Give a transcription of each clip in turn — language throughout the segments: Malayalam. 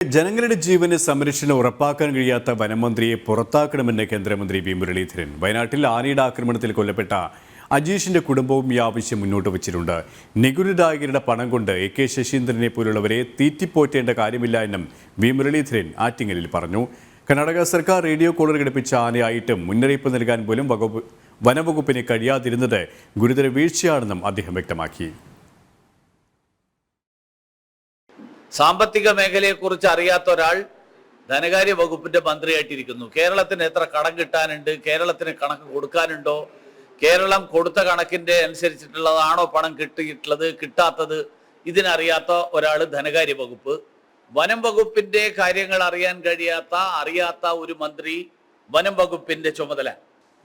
ജനങ്ങളുടെ ജീവന് സംരക്ഷണം ഉറപ്പാക്കാൻ കഴിയാത്ത വനമന്ത്രിയെ പുറത്താക്കണമെന്ന് കേന്ദ്രമന്ത്രി വി മുരളീധരൻ. വയനാട്ടിൽ ആനയുടെ ആക്രമണത്തിൽ കൊല്ലപ്പെട്ട അജീഷിന്റെ കുടുംബവും ഈ ആവശ്യം മുന്നോട്ട് വച്ചിട്ടുണ്ട്. നികുതിദായകരുടെ പണം കൊണ്ട് AK ശശീന്ദ്രനെ പോലുള്ളവരെ തീറ്റിപ്പോറ്റേണ്ട കാര്യമില്ല എന്നും വി മുരളീധരൻ ആറ്റിങ്ങലിൽ പറഞ്ഞു. കർണാടക സർക്കാർ റേഡിയോ കോളർ ഘടിപ്പിച്ച ആനയായിട്ടും മുന്നറിയിപ്പ് നൽകാൻ പോലും വനംവകുപ്പിന് കഴിയാതിരുന്നത് ഗുരുതര വീഴ്ചയാണെന്നും അദ്ദേഹം വ്യക്തമാക്കി. സാമ്പത്തിക മേഖലയെക്കുറിച്ച് അറിയാത്ത ഒരാൾ ധനകാര്യ വകുപ്പിന്റെ മന്ത്രിയായിട്ടിരിക്കുന്നു. കേരളത്തിന് എത്ര കടം കിട്ടാനുണ്ട്, കേരളത്തിന് കണക്ക് കൊടുക്കാനുണ്ടോ, കേരളം കൊടുത്ത കണക്കിന്റെ അനുസരിച്ചിട്ടുള്ളതാണോ പണം കിട്ടിയിട്ടുള്ളത്, കിട്ടാത്തത്, ഇതിനറിയാത്ത ഒരാൾ ധനകാര്യ വകുപ്പ്. വനം വകുപ്പിന്റെ കാര്യങ്ങൾ അറിയാത്ത ഒരു മന്ത്രി വനം വകുപ്പിന്റെ ചുമതല.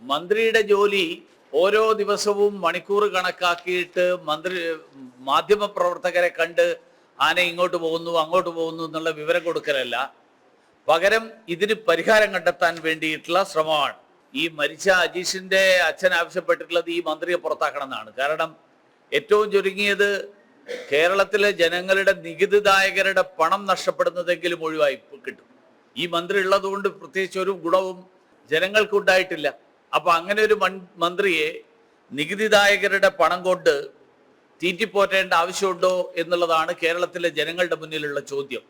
മന്ത്രിയുടെ ജോലി ഓരോ ദിവസവും മണിക്കൂർ കണക്കാക്കിയിട്ട് മാധ്യമ പ്രവർത്തകരെ കണ്ട് ആന ഇങ്ങോട്ട് പോകുന്നു അങ്ങോട്ട് പോകുന്നു എന്നുള്ള വിവരം കൊടുക്കലല്ല, പകരം ഇതിന് പരിഹാരം കണ്ടെത്താൻ വേണ്ടിയിട്ടുള്ള ശ്രമമാണ്. ഈ മരിച്ച അജീഷിന്റെ അച്ഛൻ ആവശ്യപ്പെട്ടിട്ടുള്ളത് ഈ മന്ത്രിയെ പുറത്താക്കണം എന്നാണ്. കാരണം ഏറ്റവും ചുരുങ്ങിയത് കേരളത്തിലെ ജനങ്ങളുടെ നികുതിദായകരുടെ പണം നഷ്ടപ്പെടുന്നതെങ്കിലും ഒഴിവായി കിട്ടും. ഈ മന്ത്രി ഉള്ളതുകൊണ്ട് പ്രത്യേകിച്ച് ഒരു ഗുണവും ജനങ്ങൾക്കുണ്ടായിട്ടില്ല. അപ്പൊ അങ്ങനെ ഒരു മന്ത്രിയെ നികുതിദായകരുടെ പണം കൊണ്ട് തീറ്റിപ്പോറ്റേണ്ട ആവശ്യമുണ്ടോ എന്നുള്ളതാണ് കേരളത്തിലെ ജനങ്ങളുടെ മുന്നിലുള്ള ചോദ്യം.